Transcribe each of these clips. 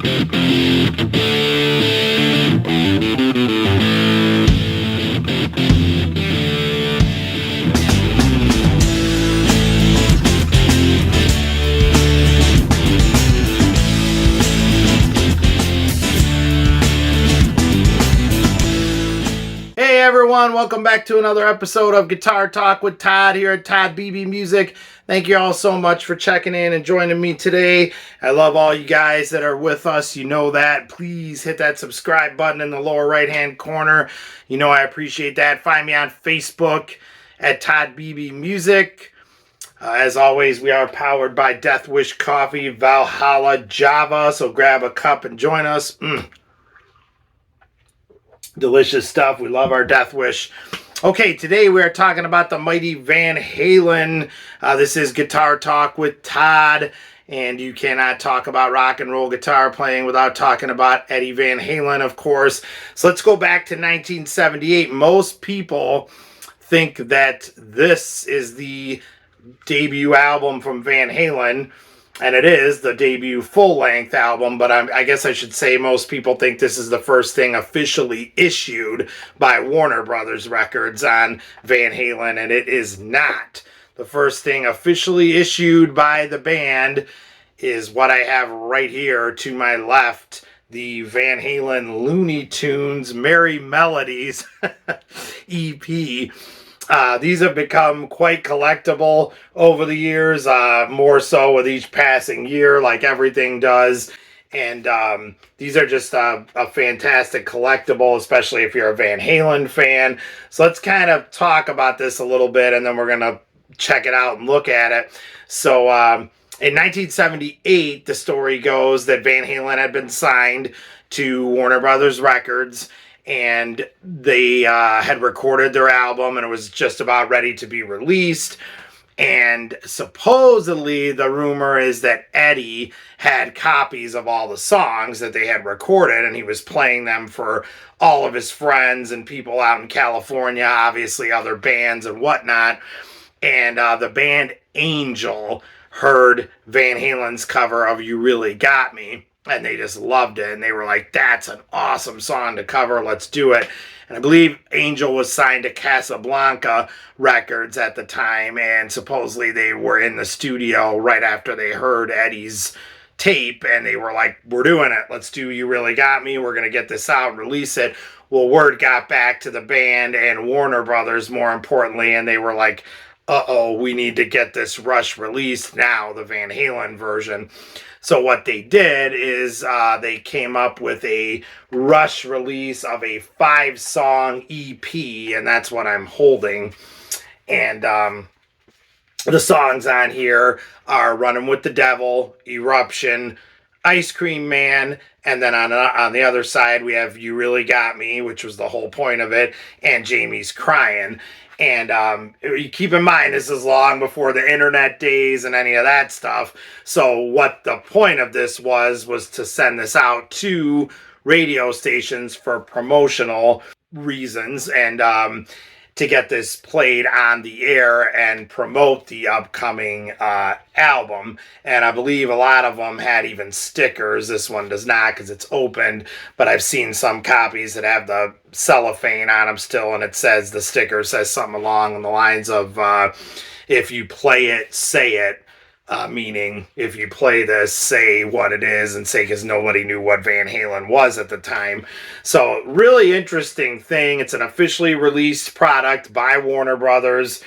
Hey everyone, welcome back to another episode of Guitar Talk with Todd here at Todd Beebe Music. Thank you all so much for checking in and joining me today. I love all you guys that are with us. You know that. Please hit that subscribe button in the lower right hand corner. You know I appreciate that. Find me on Facebook at Todd Beebe Music. As always, we are powered by Death Wish Coffee, Valhalla, Java. So grab a cup and join us. Delicious stuff. We love our Death Wish. Okay, today we are talking about the mighty Van Halen. This is Guitar Talk with Todd, and you cannot talk about rock and roll guitar playing without talking about Eddie Van Halen, of course. So let's go back to 1978. Most people think that this is the debut album from Van Halen, and it is the debut full-length album, but I guess I should say most people think this is the first thing officially issued by Warner Brothers Records on Van Halen, and it is not. The first thing officially issued by the band is what I have right here to my left, the Van Halen Looney Tunes Merrie Melodies EP. These have become quite collectible over the years, more so with each passing year, like everything does. And these are just a fantastic collectible, especially if you're a Van Halen fan. So let's kind of talk about this a little bit, and then we're going to check it out and look at it. So in 1978, the story goes that Van Halen had been signed to Warner Brothers Records, and they had recorded their album, and it was just about ready to be released. And supposedly the rumor is that Eddie had copies of all the songs that they had recorded, and he was playing them for all of his friends and people out in California, obviously other bands and whatnot. And the band Angel heard Van Halen's cover of You Really Got Me, and they just loved it, and they were like, that's an awesome song to cover, let's do it. And I believe Angel was signed to Casablanca Records at the time, and supposedly they were in the studio right after they heard Eddie's tape, and they were like, we're doing it, let's do You Really Got Me, we're going to get this out and release it. Well, word got back to the band and Warner Brothers, more importantly, and they were like, uh-oh, we need to get this rush released now, the Van Halen version. So what they did is they came up with a rush release of a 5-song EP, and that's what I'm holding. And the songs on here are Running with the Devil, Eruption, Ice Cream Man, and then on the other side we have You Really Got Me, which was the whole point of it, and Jamie's Crying. And you keep in mind, this is long before the internet days and any of that stuff. So what the point of this was to send this out to radio stations for promotional reasons, and to get this played on the air and promote the upcoming album. And I believe a lot of them had even stickers. This one does not because it's opened, but I've seen some copies that have the cellophane on them still, and it says, the sticker says something along the lines of, if you play it, say it. Meaning, if you play this, say what it is, and say, because nobody knew what Van Halen was at the time. So, really interesting thing. It's an officially released product by Warner Brothers.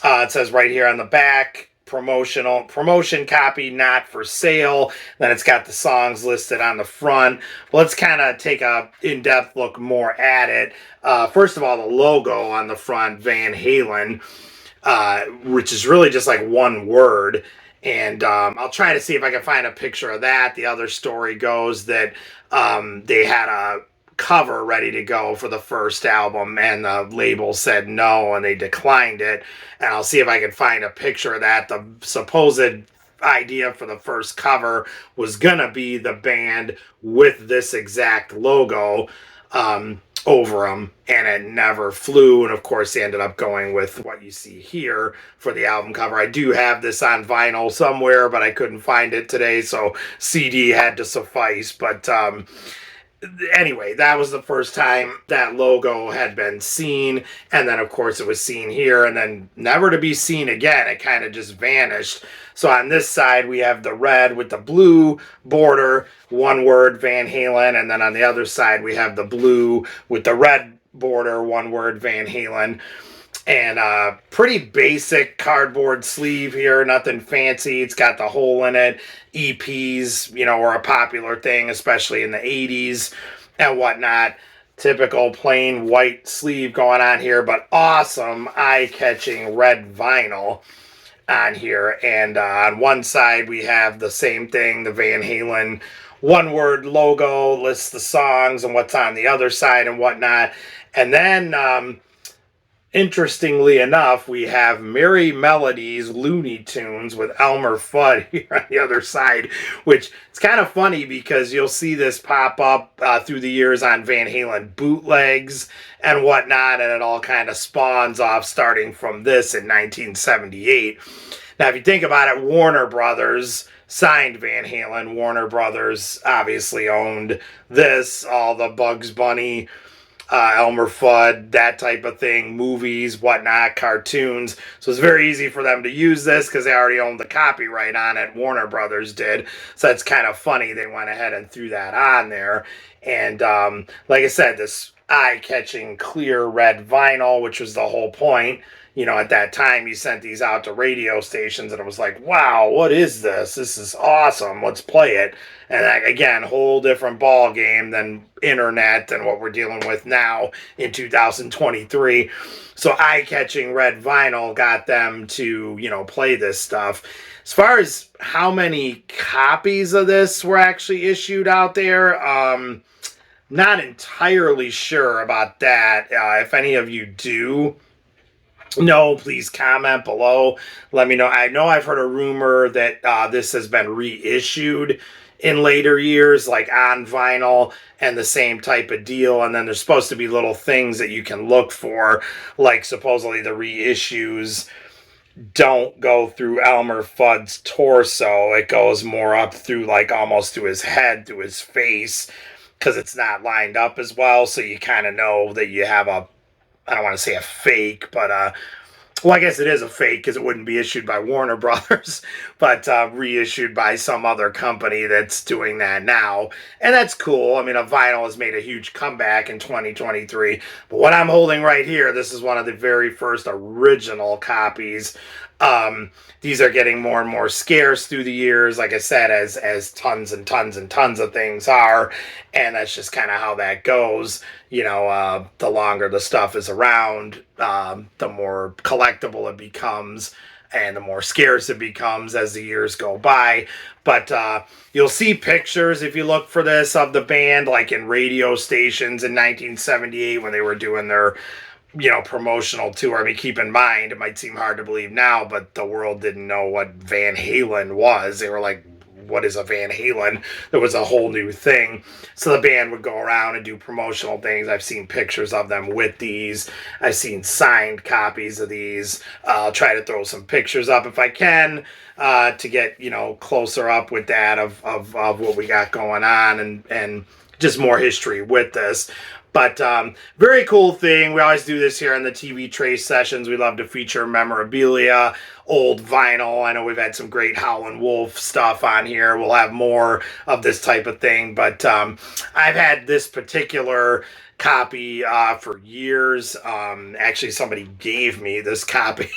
It says right here on the back, promotion copy, not for sale. Then it's got the songs listed on the front. Well, let's kind of take a in-depth look more at it. First of all, the logo on the front, Van Halen, which is really just like one word. And I'll try to see if I can find a picture of that. The other story goes that they had a cover ready to go for the first album, and the label said no, and they declined it. And I'll see if I can find a picture of that. The supposed idea for the first cover was going to be the band with this exact logo. over them, and it never flew. And of course they ended up going with what you see here for the album cover. I do have this on vinyl somewhere, but I couldn't find it today, so CD had to suffice. But anyway, that was the first time that logo had been seen, and then of course it was seen here, and then never to be seen again. It kind of just vanished. So on this side we have the red with the blue border, one word Van Halen, and then on the other side we have the blue with the red border, one word Van Halen. And pretty basic cardboard sleeve here, nothing fancy. It's got the hole in it. EPs, you know, were a popular thing, especially in the 80s and whatnot. Typical plain white sleeve going on here, but awesome eye-catching red vinyl on here. And on one side we have the same thing, the Van Halen one-word logo, lists the songs and what's on the other side and whatnot. And then interestingly enough, we have Merrie Melodies, Looney Tunes with Elmer Fudd here on the other side, which it's kind of funny because you'll see this pop up through the years on Van Halen bootlegs and whatnot, and it all kind of spawns off starting from this in 1978. Now, if you think about it, Warner Brothers signed Van Halen. Warner Brothers obviously owned this, all the Bugs Bunny, Elmer Fudd, that type of thing, movies, whatnot, cartoons. So it's very easy for them to use this because they already owned the copyright on it. Warner Brothers did. So that's kind of funny. They went ahead and threw that on there. And like I said, this eye-catching clear red vinyl, which was the whole point. You know, at that time, you sent these out to radio stations, and it was like, wow, what is this? This is awesome. Let's play it. And that, again, whole different ball game than internet and what we're dealing with now in 2023. So eye-catching red vinyl got them to, you know, play this stuff. As far as how many copies of this were actually issued out there, not entirely sure about that. If any of you do know, please comment below. Let me know. I know I've heard a rumor that this has been reissued in later years, like on vinyl and the same type of deal. And then there's supposed to be little things that you can look for, like supposedly the reissues don't go through Elmer Fudd's torso. It goes more up through, like, almost to his head, to his face, because it's not lined up as well. So you kind of know that you have a, I don't want to say a fake, but well, I guess it is a fake because it wouldn't be issued by Warner Brothers, but reissued by some other company that's doing that now. And that's cool. I mean, a vinyl has made a huge comeback in 2023. But what I'm holding right here, this is one of the very first original copies. These are getting more and more scarce through the years, like I said, as tons and tons and tons of things are, and that's just kind of how that goes. You know, the longer the stuff is around, the more collectible it becomes, and the more scarce it becomes as the years go by. But you'll see pictures, if you look for this, of the band, like in radio stations in 1978 when they were doing their, you know, promotional tour. I mean, keep in mind, it might seem hard to believe now, but the world didn't know what Van Halen was. They were like, what is a Van Halen? There was a whole new thing. So the band would go around and do promotional things. I've seen pictures of them with these. I've seen signed copies of these. I'll try to throw some pictures up if I can to get, you know, closer up with that of what we got going on and just more history with this. But very cool thing. We always do this here in the TV Trace sessions. We love to feature memorabilia, old vinyl. I know we've had some great Howlin' Wolf stuff on here. We'll have more of this type of thing. But I've had this particular copy for years. Actually, somebody gave me this copy.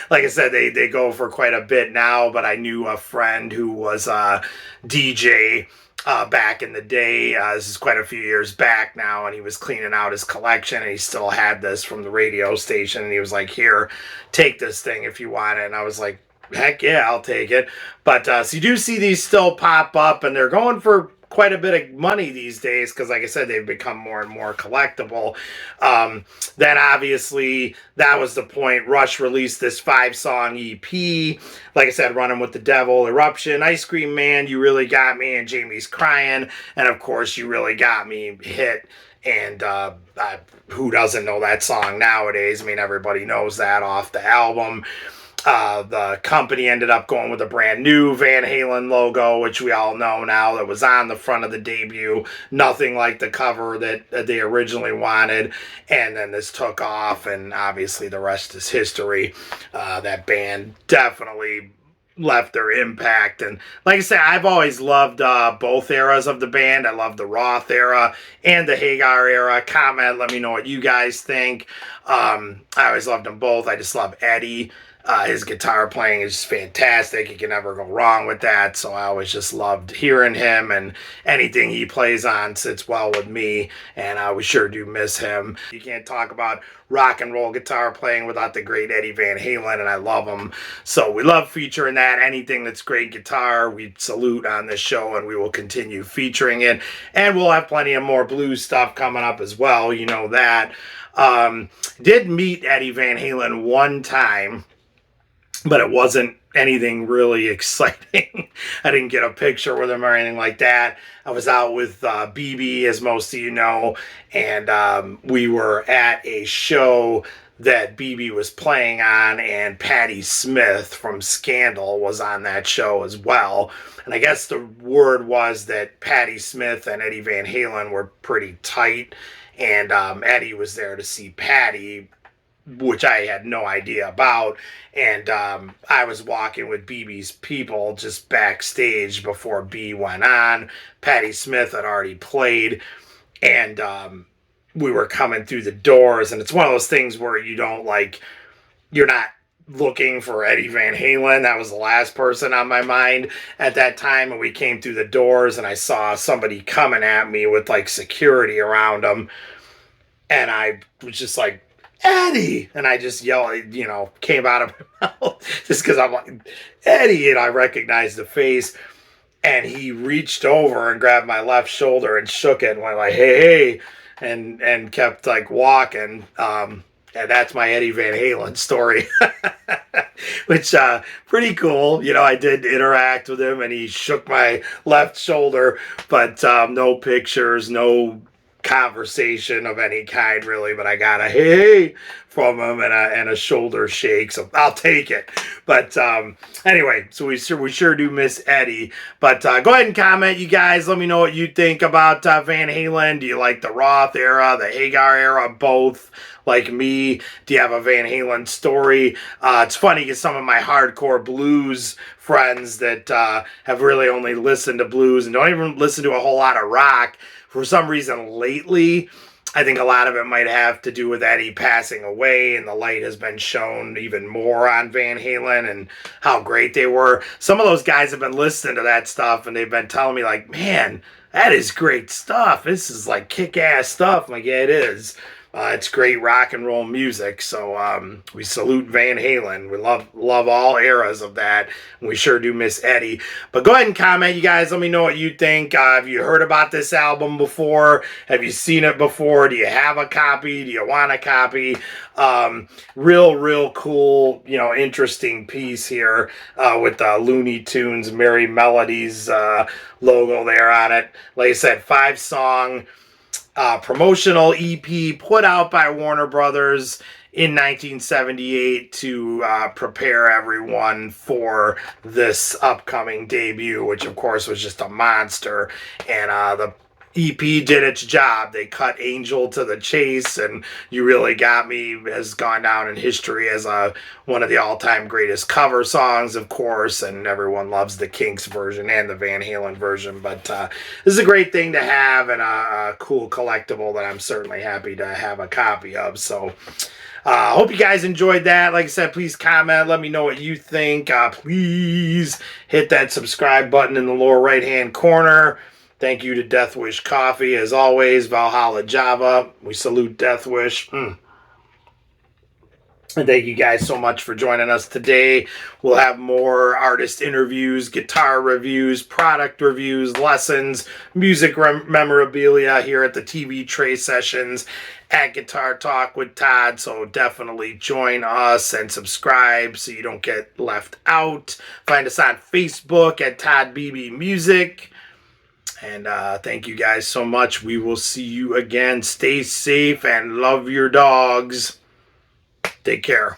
Like I said, they go for quite a bit now. But I knew a friend who was a DJ back in the day. This is quite a few years back now, and he was cleaning out his collection, and he still had this from the radio station, and he was like, here, take this thing if you want it. And I was like, heck yeah, I'll take it. But so you do see these still pop up, and they're going for quite a bit of money these days because, like I said, they've become more and more collectible. Then obviously that was the point. Rush released this 5-song EP, like I said, Running with the Devil, Eruption, Ice Cream Man, You Really Got Me, and Jamie's Crying, and of course You Really Got Me hit And who doesn't know that song nowadays? I mean, everybody knows that off the album. The company ended up going with a brand new Van Halen logo, which we all know now, that was on the front of the debut. Nothing like the cover that they originally wanted. And then this took off, and obviously the rest is history. That band definitely left their impact. And like I said, I've always loved both eras of the band. I love the Roth era and the Hagar era. Comment, let me know what you guys think. I always loved them both. I just love Eddie. His guitar playing is fantastic. You can never go wrong with that. So I always just loved hearing him, and anything he plays on sits well with me. And we sure do miss him. You can't talk about rock and roll guitar playing without the great Eddie Van Halen, and I love him. So we love featuring that. Anything that's great guitar, we salute on this show, and we will continue featuring it. And we'll have plenty of more blues stuff coming up as well. You know that. Did meet Eddie Van Halen one time, but it wasn't anything really exciting. I didn't get a picture with him or anything like that. I was out with Beebe, as most of you know, and we were at a show that Beebe was playing on, and Patti Smith from Scandal was on that show as well. And I guess the word was that Patti Smith and Eddie Van Halen were pretty tight, and Eddie was there to see Patti, which I had no idea about. And I was walking with Beebe's people just backstage before B went on. Patti Smith had already played, and we were coming through the doors, and it's one of those things where you're not looking for Eddie Van Halen. That was the last person on my mind at that time, and we came through the doors, and I saw somebody coming at me with like security around them, and I was just like, Eddie! And I just yelled, came out of my mouth just because I'm like, Eddie! And I recognized the face, and he reached over and grabbed my left shoulder and shook it and went like, hey, and kept like walking. And that's my Eddie Van Halen story, which pretty cool. I did interact with him, and he shook my left shoulder, but no pictures, no conversation of any kind really, but I got a hey from him and a shoulder shake, so I'll take it. But anyway, so we sure do miss Eddie. But go ahead and comment, you guys. Let me know what you think about Van Halen. Do you like the Roth era, the Hagar era, both? Like me, do you have a Van Halen story? It's funny because some of my hardcore blues friends that have really only listened to blues and don't even listen to a whole lot of rock, for some reason lately, I think a lot of it might have to do with Eddie passing away, and the light has been shown even more on Van Halen and how great they were. Some of those guys have been listening to that stuff, and they've been telling me like, man, that is great stuff. This is like kick-ass stuff. I'm like, yeah, it is. It's great rock and roll music, so we salute Van Halen. We love all eras of that, and we sure do miss Eddie. But go ahead and comment, you guys. Let me know what you think. Have you heard about this album before? Have you seen it before? Do you have a copy? Do you want a copy? Real cool, interesting piece here with the Looney Tunes Merrie Melodies logo there on it. Like I said, 5-song promotional EP put out by Warner Brothers in 1978 to prepare everyone for this upcoming debut, which of course was just a monster. And the EP did its job. They cut Angel to the chase, and You Really Got Me has gone down in history as one of the all-time greatest cover songs, of course, and everyone loves the Kinks version and the Van Halen version. But this is a great thing to have, and a cool collectible that I'm certainly happy to have a copy of. So I hope you guys enjoyed that. Like I said, please comment. Let me know what you think. Please hit that subscribe button in the lower right-hand corner. Thank you to Death Wish Coffee, as always. Valhalla Java. We salute Death Wish. And thank you guys so much for joining us today. We'll have more artist interviews, guitar reviews, product reviews, lessons, music memorabilia here at the TV Tray Sessions at Guitar Talk with Todd. So definitely join us and subscribe so you don't get left out. Find us on Facebook at toddbeebemusic. And thank you guys so much. We will see you again. Stay safe and love your dogs. Take care.